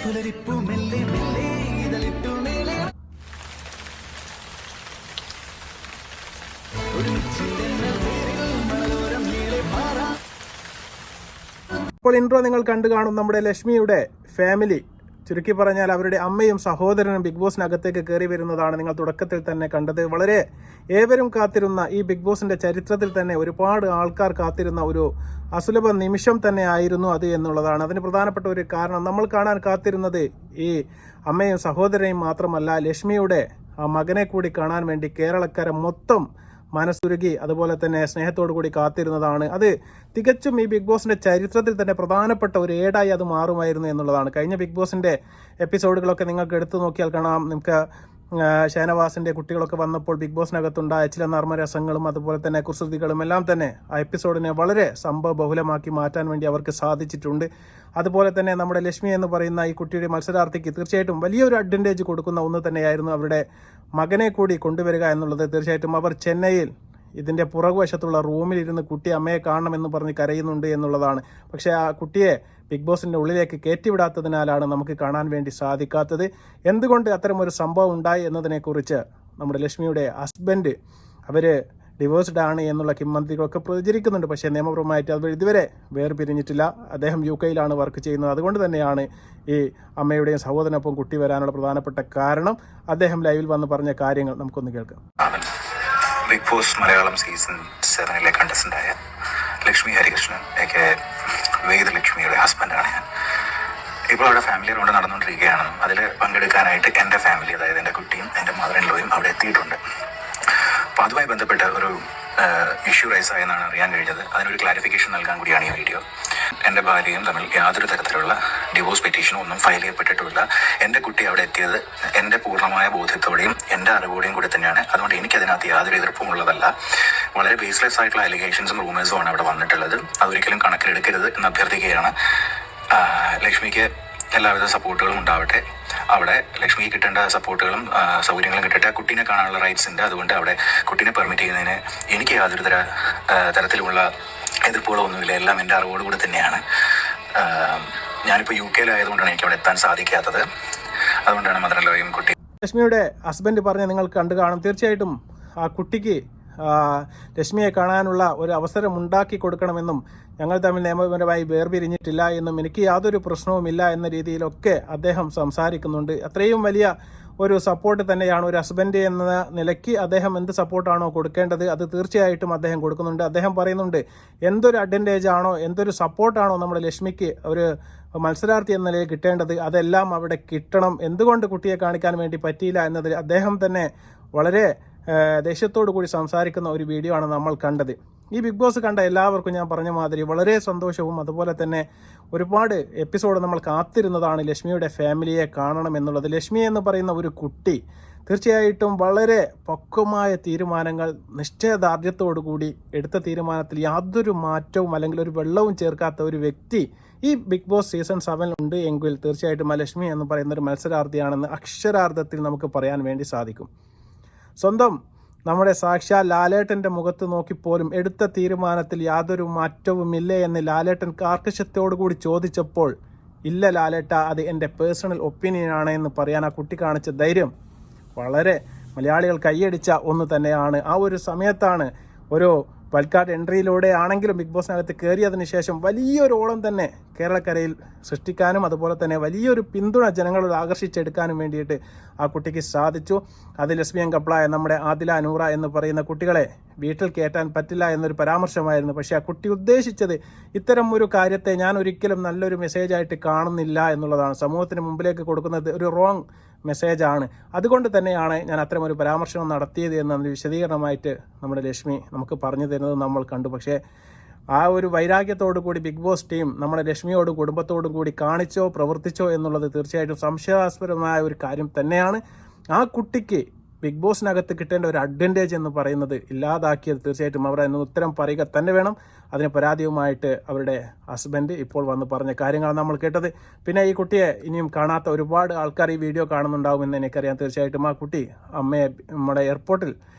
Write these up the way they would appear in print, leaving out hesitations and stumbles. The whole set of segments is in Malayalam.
ഇപ്പോൾ ഇൻട്രോ നിങ്ങൾ കണ്ടു കാണും. നമ്മുടെ ലക്ഷ്മിയുടെ ഫാമിലി, ചുരുക്കി പറഞ്ഞാൽ അവരുടെ അമ്മയും സഹോദരനും ബിഗ് ബോസിനകത്തേക്ക് കയറി വരുന്നതാണ് നിങ്ങൾ തുടക്കത്തിൽ തന്നെ കണ്ടത്. വളരെ ഏവരും കാത്തിരുന്ന, ഈ ബിഗ് ബോസിന്റെ ചരിത്രത്തിൽ തന്നെ ഒരുപാട് ആൾക്കാർ കാത്തിരുന്ന ഒരു അസുലഭ നിമിഷം തന്നെ ആയിരുന്നു അത് എന്നുള്ളതാണ്. അതിന് പ്രധാനപ്പെട്ട ഒരു കാരണം, നമ്മൾ കാണാൻ കാത്തിരുന്നത് ഈ അമ്മയും സഹോദരനെയും മാത്രമല്ല, ലക്ഷ്മിയുടെ ആ മകനെ കൂടി കാണാൻ വേണ്ടി കേരളക്കര മൊത്തം മനസ്സുരുകി അതുപോലെ തന്നെ സ്നേഹത്തോടു കൂടി കാത്തിരുന്നതാണ്. അത് തികച്ചും ഈ ബിഗ് ബോസിന്റെ ചരിത്രത്തിൽ തന്നെ പ്രധാനപ്പെട്ട ഒരു ഏടായി അത് മാറുമായിരുന്നു എന്നുള്ളതാണ്. കഴിഞ്ഞ ബിഗ് ബോസിന്റെ എപ്പിസോഡുകളൊക്കെ നിങ്ങൾക്ക് എടുത്തു നോക്കിയാൽ കാണാം. നിങ്ങൾക്ക് ഷാനവാസിന്റെ കുട്ടികളൊക്കെ വന്നപ്പോൾ ബിഗ് ബോസിനകത്തുണ്ടായ ചില നർമ്മരസങ്ങളും അതുപോലെ തന്നെ കുസൃതികളും എല്ലാം തന്നെ ആ എപ്പിസോഡിനെ വളരെ സംഭവ ബഹുലമാക്കി മാറ്റാൻ വേണ്ടി അവർക്ക് സാധിച്ചിട്ടുണ്ട്. അതുപോലെ തന്നെ നമ്മുടെ ലക്ഷ്മി എന്ന് പറയുന്ന ഈ കുട്ടിയുടെ മത്സരാർത്ഥിക്ക് തീർച്ചയായിട്ടും വലിയൊരു അഡ്വാൻറ്റേജ് കൊടുക്കുന്ന ഒന്ന് തന്നെയായിരുന്നു അവരുടെ മകനെ കൂടി കൊണ്ടുവരിക എന്നുള്ളത്. തീർച്ചയായിട്ടും അവർ ചെന്നൈയിൽ ഇതിൻ്റെ പുറകുവശത്തുള്ള റൂമിലിരുന്ന് കുട്ടി അമ്മയെ കാണണമെന്ന് പറഞ്ഞ് കരയുന്നുണ്ട് എന്നുള്ളതാണ്. പക്ഷേ ആ കുട്ടിയെ ബിഗ് ബോസിൻ്റെ ഉള്ളിലേക്ക് കയറ്റിവിടാത്തതിനാലാണ് നമുക്ക് കാണാൻ വേണ്ടി സാധിക്കാത്തത്. എന്തുകൊണ്ട് അത്തരമൊരു സംഭവം ഉണ്ടായി എന്നതിനെക്കുറിച്ച് നമ്മുടെ ലക്ഷ്മിയുടെ ഹസ്ബൻഡ് അവർ ഡിവോഴ്സ്ഡ് ആണ് എന്നുള്ള കിംവദന്തികളൊക്കെ പ്രചരിക്കുന്നുണ്ട്. പക്ഷേ നിയമപരമായിട്ട് അത് ഇതുവരെ വേർപിരിഞ്ഞിട്ടില്ല. അദ്ദേഹം UK വർക്ക് ചെയ്യുന്നത്. അതുകൊണ്ട് തന്നെയാണ് ഈ അമ്മയുടെയും സഹോദരനൊപ്പം കുട്ടി വരാനുള്ള പ്രധാനപ്പെട്ട കാരണം. അദ്ദേഹം ലൈവിൽ വന്ന് പറഞ്ഞ കാര്യങ്ങൾ നമുക്കൊന്ന് കേൾക്കാം. ബിഗ് ബോസ് മലയാളം സീസൺ 7 കണ്ടസ്റ്റൻ്റായ ലക്ഷ്മി ഹരികൃഷ്ണൻ വേദലക്ഷ്മിയുടെ ഹസ്ബൻഡാണ് ഞാൻ. ഇപ്പോൾ അവിടെ ഫാമിലി റൗണ്ട് നടന്നുകൊണ്ടിരിക്കുകയാണ്. അതിൽ പങ്കെടുക്കാനായിട്ട് എൻ്റെ ഫാമിലി, അതായത് എൻ്റെ കുട്ടിയും എൻ്റെ മദർ ഇൻ ലോയും അവിടെ എത്തിയിട്ടുണ്ട്. അപ്പോൾ അതുമായി ബന്ധപ്പെട്ട് ഒരു ഇഷ്യൂ റൈസ് ആയെന്നാണ് അറിയാൻ കഴിഞ്ഞത്. അതിനൊരു ക്ലാരിഫിക്കേഷൻ നൽകാൻ കൂടിയാണ് ഈ വീഡിയോ. എൻ്റെ ഭാര്യയും തമ്മിൽ യാതൊരു തരത്തിലുള്ള ഡിവോഴ്സ് പെറ്റീഷനും ഒന്നും ഫയൽ ചെയ്യപ്പെട്ടിട്ടുമില്ല. എൻ്റെ കുട്ടി അവിടെ എത്തിയത് എൻ്റെ പൂർണ്ണമായ ബോധ്യത്തോടെയും എൻ്റെ അറിവോടെയും കൂടി തന്നെയാണ്. അതുകൊണ്ട് എനിക്കതിനകത്ത് യാതൊരു എതിർപ്പും ഉള്ളതല്ല. വളരെ ബേസ്ലെസ് ആയിട്ടുള്ള അലിഗേഷൻസും റൂമേഴ്സും ആണ് അവിടെ വന്നിട്ടുള്ളത്. അതൊരിക്കലും കണക്കിലെടുക്കരുത് എന്ന് അഭ്യർത്ഥിക്കുകയാണ്. ലക്ഷ്മിക്ക് എല്ലാവിധ സപ്പോർട്ടുകളും ഉണ്ടാവട്ടെ. അവിടെ ലക്ഷ്മിക്ക് കിട്ടേണ്ട സപ്പോർട്ടുകളും സൗകര്യങ്ങളും കിട്ടട്ടെ. കുട്ടീനെ കാണാനുള്ള റൈറ്റ്സ് ഉണ്ട്. അതുകൊണ്ട് അവിടെ കുട്ടീനെ പെർമിറ്റ് ചെയ്യുന്നതിന് എനിക്ക് യാതൊരു തരത്തിലുമുള്ള എതിർപ്പുകളോ ഒന്നുമില്ല. എല്ലാം എൻ്റെ അറിവോടുകൂടി തന്നെയാണ്. ഞാനിപ്പോൾ UK ആയതുകൊണ്ടാണ് എനിക്ക് അവിടെ എത്താൻ സാധിക്കാത്തത്. അതുകൊണ്ടാണ് മദർ ലോയും കുട്ടി. ലക്ഷ്മിയുടെ ഹസ്ബൻഡ് പറഞ്ഞ് നിങ്ങൾ കണ്ടു കാണും. തീർച്ചയായിട്ടും ആ കുട്ടിക്ക് ലക്ഷ്മിയെ കാണാനുള്ള ഒരു അവസരം ഉണ്ടാക്കി കൊടുക്കണമെന്നും ഞങ്ങൾ തമ്മിൽ നിയമപരമായി വേർപിരിഞ്ഞിട്ടില്ല എന്നും എനിക്ക് യാതൊരു പ്രശ്നവുമില്ല എന്ന രീതിയിലൊക്കെ അദ്ദേഹം സംസാരിക്കുന്നുണ്ട്. അത്രയും വലിയ ഒരു സപ്പോർട്ട് തന്നെയാണ് ഒരു ഹസ്ബൻഡ് എന്ന നിലയ്ക്ക് അദ്ദേഹം എന്ത് സപ്പോർട്ടാണോ കൊടുക്കേണ്ടത് അത് തീർച്ചയായിട്ടും അദ്ദേഹം കൊടുക്കുന്നുണ്ട്. അദ്ദേഹം പറയുന്നുണ്ട്, എന്തൊരു അഡ്വാൻറ്റേജ് ആണോ എന്തൊരു സപ്പോർട്ടാണോ നമ്മുടെ ലക്ഷ്മിക്ക് ഒരു മത്സരാർത്ഥി എന്ന നിലയിൽ കിട്ടേണ്ടത് അതെല്ലാം അവിടെ കിട്ടണം. എന്തുകൊണ്ട് കുട്ടിയെ കാണിക്കാൻ വേണ്ടി പറ്റിയില്ല എന്നതിൽ അദ്ദേഹം തന്നെ വളരെ ദേഷ്യത്തോടു കൂടി സംസാരിക്കുന്ന ഒരു വീഡിയോ ആണ് നമ്മൾ കണ്ടത്. ഈ ബിഗ് ബോസ് കണ്ട എല്ലാവർക്കും ഞാൻ പറഞ്ഞ മാതിരി വളരെ സന്തോഷവും അതുപോലെ തന്നെ ഒരുപാട് എപ്പിസോഡ് നമ്മൾ കാത്തിരുന്നതാണ് ലക്ഷ്മിയുടെ ഫാമിലിയെ കാണണം എന്നുള്ളത്. ലക്ഷ്മി എന്ന് പറയുന്ന ഒരു കുട്ടി തീർച്ചയായിട്ടും വളരെ പക്വമായ തീരുമാനങ്ങൾ നിശ്ചയദാർഢ്യത്തോടു കൂടി എടുത്ത തീരുമാനത്തിൽ യാതൊരു മാറ്റവും അല്ലെങ്കിൽ ഒരു വെള്ളവും ചേർക്കാത്ത ഒരു വ്യക്തി ഈ ബിഗ് ബോസ് സീസൺ 7 ഉണ്ട് എങ്കിൽ തീർച്ചയായിട്ടും ലക്ഷ്മി എന്ന് പറയുന്ന ഒരു മത്സരാർത്ഥിയാണെന്ന് അക്ഷരാർത്ഥത്തിൽ നമുക്ക് പറയാൻ വേണ്ടി സാധിക്കും. സ്വന്തം നമ്മുടെ സാക്ഷാൽ ലാലേട്ടൻ്റെ മുഖത്ത് നോക്കിപ്പോലും എടുത്ത തീരുമാനത്തിൽ യാതൊരു മാറ്റവുമില്ലേ എന്ന് ലാലേട്ടൻ കാർക്കശ്യത്തോടു കൂടി ചോദിച്ചപ്പോൾ, ഇല്ല ലാലേട്ട, അത് എൻ്റെ പേഴ്സണൽ ഒപ്പീനിയനാണ് എന്ന് പറയാൻ ആ കുട്ടി കാണിച്ച ധൈര്യം വളരെ മലയാളികൾ കൈയടിച്ച ഒന്ന് തന്നെയാണ്. ആ ഒരു സമയത്താണ് ഒരു വൈൽഡ് എൻട്രിയിലൂടെ ആണെങ്കിലും ബിഗ് ബോസിനകത്ത് കയറിയതിന് ശേഷം വലിയൊരു ഓളം തന്നെ കേരളക്കരയിൽ സൃഷ്ടിക്കാനും അതുപോലെ തന്നെ വലിയൊരു പിന്തുണ ജനങ്ങളോട് ആകർഷിച്ചെടുക്കാനും വേണ്ടിയിട്ട് ആ കുട്ടിക്ക് സാധിച്ചു. അത് ലെസ്ബിയൻ കപ്പിളായ നമ്മുടെ ആദില നൂറ എന്ന് പറയുന്ന കുട്ടികളെ വീട്ടിൽ കയറ്റാൻ പറ്റില്ല എന്നൊരു പരാമർശമായിരുന്നു. പക്ഷേ ആ കുട്ടി ഉദ്ദേശിച്ചത് ഇത്തരം ഒരു കാര്യത്തെ ഞാൻ ഒരിക്കലും നല്ലൊരു മെസ്സേജായിട്ട് കാണുന്നില്ല എന്നുള്ളതാണ്. സമൂഹത്തിന് മുമ്പിലേക്ക് കൊടുക്കുന്നത് ഒരു റോങ് മെസ്സേജാണ്. അതുകൊണ്ട് തന്നെയാണ് ഞാൻ അത്തരം ഒരു പരാമർശനം നടത്തിയത് എന്നതിന് വിശദീകരണമായിട്ട് നമ്മുടെ ലക്ഷ്മി നമുക്ക് പറഞ്ഞു തരുന്നത് നമ്മൾ കണ്ടു. പക്ഷേ ആ ഒരു വൈരാഗ്യത്തോടു കൂടി ബിഗ് ബോസ് ടീം നമ്മുടെ ലക്ഷ്മിയോടും കുടുംബത്തോടും കൂടി കാണിച്ചോ പ്രവർത്തിച്ചോ എന്നുള്ളത് തീർച്ചയായിട്ടും സംശയാസ്പദമായ ഒരു കാര്യം തന്നെയാണ്. ആ കുട്ടിക്ക് ബിഗ് ബോസിനകത്ത് കിട്ടേണ്ട ഒരു അഡ്വാൻറ്റേജ് എന്ന് പറയുന്നത് ഇല്ലാതാക്കിയത് തീർച്ചയായിട്ടും അവർ അതിന് ഉത്തരം പറയുക തന്നെ വേണം. അതിന് പരാതിയുമായിട്ട് അവരുടെ ഹസ്ബൻഡ് ഇപ്പോൾ വന്ന് പറഞ്ഞ കാര്യങ്ങളാണ് നമ്മൾ കേട്ടത്. പിന്നെ ഈ കുട്ടിയെ ഇനിയും കാണാത്ത ഒരുപാട് ആൾക്കാർ ഈ വീഡിയോ കാണുന്നുണ്ടാവുമെന്ന് എനിക്കറിയാം. തീർച്ചയായിട്ടും ആ കുട്ടി അമ്മയെ നമ്മുടെ എയർപോർട്ടിൽ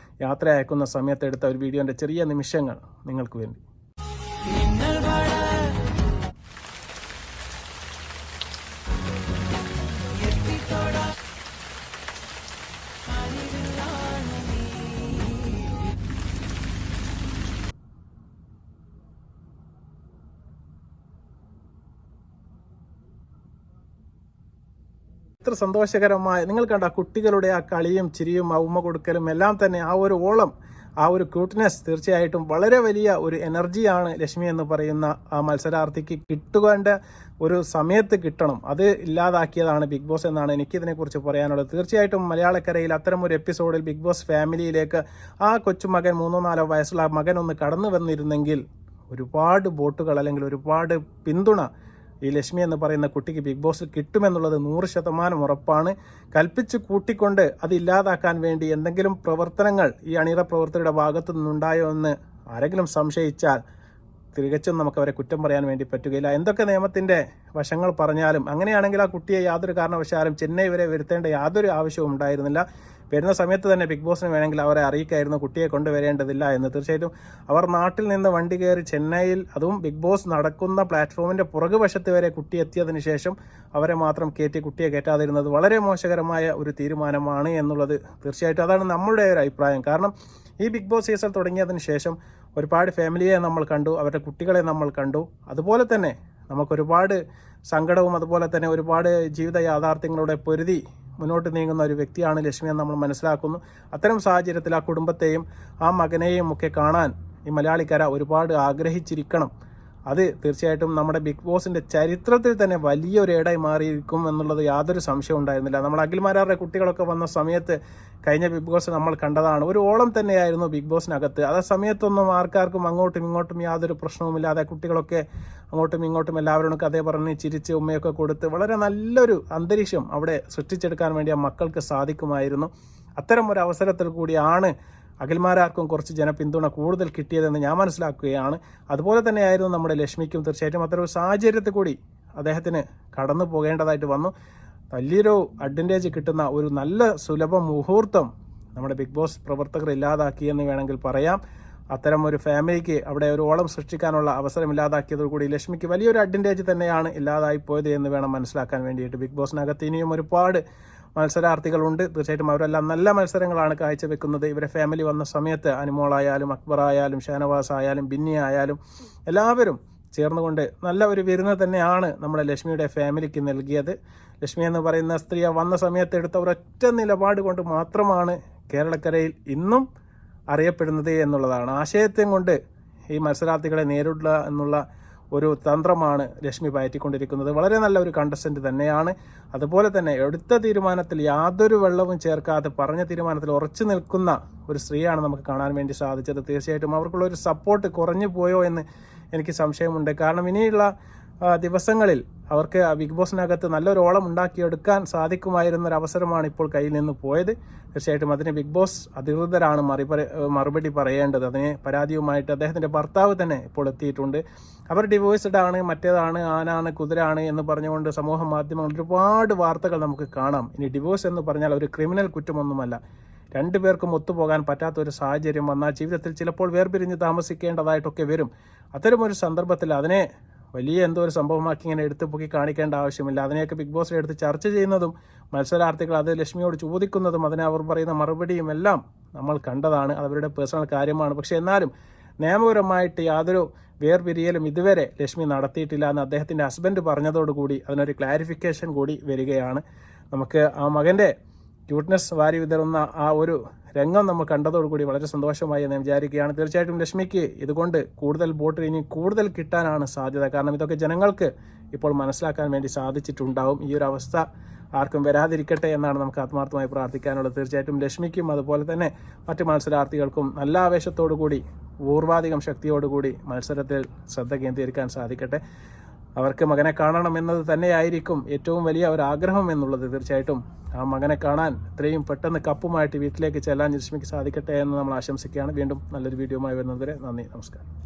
യാത്ര അയക്കുന്ന സമയത്ത് എടുത്ത ഒരു വീഡിയോൻ്റെ ചെറിയ നിമിഷങ്ങൾ നിങ്ങൾക്ക് വേണ്ടി. എത്ര സന്തോഷകരമായ, നിങ്ങൾ കണ്ട ആ കുട്ടികളുടെ ആ കളിയും ചിരിയും ആ ഉമ്മ കൊടുക്കലും എല്ലാം തന്നെ, ആ ഒരു ഓളം, ആ ഒരു ക്യൂട്ട്നെസ് തീർച്ചയായിട്ടും വളരെ വലിയ ഒരു എനർജിയാണ് ലക്ഷ്മി എന്ന് പറയുന്ന ആ മത്സരാർത്ഥിക്ക് കിട്ടുവേണ്ട ഒരു സമയത്ത് കിട്ടണം. അത് ഇല്ലാതാക്കിയതാണ് ബിഗ് ബോസ് എന്നാണ് എനിക്കിതിനെക്കുറിച്ച് പറയാനുള്ളത്. തീർച്ചയായിട്ടും മലയാളക്കരയിൽ അത്തരം ഒരു എപ്പിസോഡിൽ ബിഗ് ബോസ് ഫാമിലിയിലേക്ക് ആ കൊച്ചുമകൻ 3-4 വയസ്സുള്ള മകൻ ഒന്ന് കടന്നു വന്നിരുന്നെങ്കിൽ ഒരുപാട് വോട്ടുകൾ അല്ലെങ്കിൽ ഒരുപാട് പിന്തുണ ഈ ലക്ഷ്മി എന്ന് പറയുന്ന കുട്ടിക്ക് ബിഗ് ബോസിൽ കിട്ടുമെന്നുള്ളത് 100% ഉറപ്പാണ്. കൽപ്പിച്ച് കൂട്ടിക്കൊണ്ട് അത് ഇല്ലാതാക്കാൻ വേണ്ടി എന്തെങ്കിലും പ്രവർത്തനങ്ങൾ ഈ അണിയറ പ്രവർത്തകരുടെ ഭാഗത്തു നിന്നുണ്ടായോ എന്ന് ആരെങ്കിലും സംശയിച്ചാൽ തികച്ചും നമുക്ക് അവരെ കുറ്റം പറയാൻ വേണ്ടി പറ്റുകയില്ല. എന്തൊക്കെ നിയമത്തിൻ്റെ വശങ്ങൾ പറഞ്ഞാലും അങ്ങനെയാണെങ്കിൽ ആ കുട്ടിയെ യാതൊരു കാരണവശാലും ചെന്നൈ വരെ വരുത്തേണ്ട യാതൊരു ആവശ്യവും ഉണ്ടായിരുന്നില്ല. വരുന്ന സമയത്ത് തന്നെ ബിഗ് ബോസിന് വേണമെങ്കിൽ അവരെ അറിയിക്കായിരുന്നു കുട്ടിയെ കൊണ്ടുവരേണ്ടതില്ല എന്ന്. തീർച്ചയായിട്ടും അവർ നാട്ടിൽ നിന്ന് വണ്ടി കയറി ചെന്നൈയിൽ, അതും ബിഗ് ബോസ് നടക്കുന്ന പ്ലാറ്റ്ഫോമിൻ്റെ പുറകുവശത്ത് വരെ കുട്ടി എത്തിയതിന് ശേഷം അവരെ മാത്രം കുട്ടിയെ കയറ്റാതിരുന്നത് വളരെ മോശകരമായ ഒരു തീരുമാനമാണ് എന്നുള്ളത് തീർച്ചയായിട്ടും അതാണ് നമ്മളുടെ ഒരു അഭിപ്രായം. കാരണം ഈ ബിഗ് ബോസ് സീസൺ തുടങ്ങിയതിന് ശേഷം ഒരുപാട് ഫാമിലിയെ നമ്മൾ കണ്ടു, അവരുടെ കുട്ടികളെ നമ്മൾ കണ്ടു. അതുപോലെ തന്നെ നമുക്കൊരുപാട് സങ്കടവും അതുപോലെ തന്നെ ഒരുപാട് ജീവിത യാഥാർത്ഥ്യങ്ങളുടെ പൊരുതി മുന്നോട്ട് നീങ്ങുന്ന ഒരു വ്യക്തിയാണ് ലക്ഷ്മി എന്ന് നമ്മൾ മനസ്സിലാക്കുന്നു. അത്തരം സാഹചര്യത്തിൽ ആ കുടുംബത്തെയും ആ മകനെയും ഒക്കെ കാണാൻ ഈ മലയാളിക്കര ഒരുപാട് ആഗ്രഹിച്ചിരിക്കണം. അത് തീർച്ചയായിട്ടും നമ്മുടെ ബിഗ് ബോസിൻ്റെ ചരിത്രത്തിൽ തന്നെ വലിയൊരു ഏടായി മാറിയിരിക്കും എന്നുള്ളത് യാതൊരു സംശയവും ഉണ്ടായിരുന്നില്ല. നമ്മൾ അഖിൽമാരാരുടെ കുട്ടികളൊക്കെ വന്ന സമയത്ത് കഴിഞ്ഞ ബിഗ് ബോസ് നമ്മൾ കണ്ടതാണ്. ഒരു ഓളം തന്നെയായിരുന്നു ബിഗ് ബോസിനകത്ത്. ആ സമയത്തൊന്നും ആർക്കാർക്കും അങ്ങോട്ടും ഇങ്ങോട്ടും യാതൊരു പ്രശ്നവുമില്ലാതെ കുട്ടികളൊക്കെ അങ്ങോട്ടും ഇങ്ങോട്ടും എല്ലാവരോടും കഥ പറഞ്ഞ് ചിരിച്ച് ഉമ്മയൊക്കെ കൊടുത്ത് വളരെ നല്ലൊരു അന്തരീക്ഷം അവിടെ സൃഷ്ടിച്ചെടുക്കാൻ വേണ്ടി ആ മക്കൾക്ക് സാധിക്കുമായിരുന്നു. അത്തരം ഒരു അവസരത്തിൽ കൂടിയാണ് അഖിൽമാരാർക്കും കുറച്ച് ജനപിന്തുണ കൂടുതൽ കിട്ടിയതെന്ന് ഞാൻ മനസ്സിലാക്കുകയാണ്. അതുപോലെ തന്നെയായിരുന്നു നമ്മുടെ ലക്ഷ്മിക്കും. തീർച്ചയായിട്ടും അത്തരം ഒരു സാഹചര്യത്തിൽ കൂടി അദ്ദേഹത്തിന് കടന്നു പോകേണ്ടതായിട്ട് വന്നു. വലിയൊരു അഡ്വാൻറ്റേജ് കിട്ടുന്ന ഒരു നല്ല സുലഭ മുഹൂർത്തം നമ്മുടെ ബിഗ് ബോസ് പ്രവർത്തകർ ഇല്ലാതാക്കിയെന്ന് വേണമെങ്കിൽ പറയാം. അത്തരം ഒരു ഫാമിലിക്ക് അവിടെ ഒരു ഓളം സൃഷ്ടിക്കാനുള്ള അവസരം ഇല്ലാതാക്കിയതോടുകൂടി ലക്ഷ്മിക്ക് വലിയൊരു അഡ്വാൻറ്റേജ് തന്നെയാണ് ഇല്ലാതായി പോയത് എന്ന് വേണം മനസ്സിലാക്കാൻ വേണ്ടിയിട്ട്. ബിഗ് ബോസിനകത്ത് ഇനിയും ഒരുപാട് മത്സരാർത്ഥികളുണ്ട്. തീർച്ചയായിട്ടും അവരെല്ലാം നല്ല മത്സരങ്ങളാണ് കാഴ്ചവെക്കുന്നത്. ഇവരെ ഫാമിലി വന്ന സമയത്ത് അനുമോളായാലും അക്ബറായാലും ഷാനവാസ് ആയാലും ബിന്നി ആയാലും എല്ലാവരും ചേർന്നുകൊണ്ട് നല്ല ഒരു വിരുന്ന് തന്നെയാണ് നമ്മുടെ ലക്ഷ്മിയുടെ ഫാമിലിക്ക് നൽകിയത്. ലക്ഷ്മി എന്ന് പറയുന്ന സ്ത്രീ വന്ന സമയത്ത് എടുത്ത ഒരൊറ്റ നിലപാട് കൊണ്ട് മാത്രമാണ് കേരളക്കരയിൽ ഇന്നും അറിയപ്പെടുന്നത് എന്നുള്ളതാണ്. ആശയത്തെയും കൊണ്ട് ഈ മത്സരാർത്ഥികളെ നേരിടുക എന്നുള്ള ഒരു തന്ത്രമാണ് ലക്ഷ്മി പയറ്റിക്കൊണ്ടിരിക്കുന്നത്. വളരെ നല്ല ഒരു കണ്ടസ്റ്റന്റ് തന്നെയാണ്. അതുപോലെ തന്നെ എടുത്ത തീരുമാനത്തിൽ യാതൊരു വെള്ളവും ചേർക്കാതെ പറഞ്ഞ തീരുമാനത്തിൽ ഉറച്ചു നിൽക്കുന്ന ഒരു സ്ത്രീയാണ് നമുക്ക് കാണാൻ വേണ്ടി സാധിച്ചത്. തീർച്ചയായിട്ടും അവർക്കുള്ള ഒരു സപ്പോർട്ട് കുറഞ്ഞു പോയോ എന്ന് എനിക്ക് സംശയമുണ്ട്. കാരണം ഇനിയുള്ള ദിവസങ്ങളിൽ അവർക്ക് ബിഗ് ബോസിനകത്ത് നല്ലൊരു ഓളം ഉണ്ടാക്കിയെടുക്കാൻ സാധിക്കുമായിരുന്ന ഒരു അവസരമാണ് ഇപ്പോൾ കയ്യിൽ നിന്ന് പോയത്. തീർച്ചയായിട്ടും അതിന് ബിഗ് ബോസ് അധികൃതരാണ് മറുപടി പറയേണ്ടത്. അതിന് പരാതിയുമായിട്ട് അദ്ദേഹത്തിൻ്റെ ഭർത്താവ് തന്നെ ഇപ്പോൾ എത്തിയിട്ടുണ്ട്. അവർ ഡിവോഴ്സ്ഡ് ആണ്, മറ്റേതാണ്, ആനാണ്, കുതിരാണ് എന്ന് പറഞ്ഞുകൊണ്ട് സമൂഹ മാധ്യമങ്ങളിൽ ഒരുപാട് വാർത്തകൾ നമുക്ക് കാണാം. ഇനി ഡിവോഴ്സ് എന്ന് പറഞ്ഞാൽ ഒരു ക്രിമിനൽ കുറ്റമൊന്നുമല്ല. രണ്ടുപേർക്കും ഒത്തുപോകാൻ പറ്റാത്ത ഒരു സാഹചര്യം വന്നാൽ ജീവിതത്തിൽ ചിലപ്പോൾ വേർപിരിഞ്ഞ് താമസിക്കേണ്ടതായിട്ടൊക്കെ വരും. അത്തരമൊരു സന്ദർഭത്തിൽ അതിനെ വലിയ എന്തോ ഒരു സംഭവമാക്കി ഇങ്ങനെ എടുത്തു പൊക്കി കാണിക്കേണ്ട ആവശ്യമില്ല. അതിനെയൊക്കെ ബിഗ് ബോസിൽ എടുത്ത് ചർച്ച ചെയ്യുന്നതും മത്സരാർത്ഥികൾ അത് ലക്ഷ്മിയോട് ചോദിക്കുന്നതും അതിനെ അവർ പറയുന്ന മറുപടിയും എല്ലാം നമ്മൾ കണ്ടതാണ്. അവരുടെ പേഴ്സണൽ കാര്യമാണ്. പക്ഷേ എന്നാലും നിയമപരമായിട്ട് യാതൊരു വേർപിരിയലും ഇതുവരെ ലക്ഷ്മി നടത്തിയിട്ടില്ല എന്ന് അദ്ദേഹത്തിൻ്റെ ഹസ്ബൻഡ് പറഞ്ഞതോടുകൂടി അതിനൊരു ക്ലാരിഫിക്കേഷൻ കൂടി വരികയാണ്. നമുക്ക് ആ മകൻ്റെ ക്യൂട്ട്നെസ് വാരി വിതറുന്ന ആ ഒരു രംഗം നമ്മൾ കണ്ടതോടുകൂടി വളരെ സന്തോഷമായി എന്ന് വിചാരിക്കുകയാണ്. തീർച്ചയായിട്ടും ലക്ഷ്മിക്ക് ഇതുകൊണ്ട് കൂടുതൽ വോട്ട് ഇനി കൂടുതൽ കിട്ടാനാണ് സാധ്യത. കാരണം ഇതൊക്കെ ജനങ്ങൾക്ക് ഇപ്പോൾ മനസ്സിലാക്കാൻ വേണ്ടി സാധിച്ചിട്ടുണ്ടാവും. ഈ ഒരു അവസ്ഥ ആർക്കും വരാതിരിക്കട്ടെ എന്നാണ് നമുക്ക് ആത്മാർത്ഥമായി പ്രാർത്ഥിക്കാനുള്ളത്. തീർച്ചയായിട്ടും ലക്ഷ്മിക്കും അതുപോലെ തന്നെ മറ്റ് മത്സരാർത്ഥികൾക്കും നല്ല ആവേശത്തോടു കൂടി പൂർവാധികം ശക്തിയോടുകൂടി മത്സരത്തിൽ ശ്രദ്ധ കേന്ദ്രീകരിക്കാൻ സാധിക്കട്ടെ. അവർക്ക് മകനെ കാണണം എന്നത് തന്നെയായിരിക്കും ഏറ്റവും വലിയ ഒരു ആഗ്രഹം എന്നുള്ളത്. തീർച്ചയായിട്ടും ആ മകനെ കാണാൻ എത്രയും പെട്ടെന്ന് കപ്പുമായിട്ട് വീട്ടിലേക്ക് ചെല്ലാൻ ലക്ഷ്മിക്ക് സാധിക്കട്ടെ എന്ന് നമ്മൾ ആശംസിക്കുകയാണ്. വീണ്ടും നല്ലൊരു വീഡിയോയുമായി വരുന്നതുവരെ നന്ദി, നമസ്കാരം.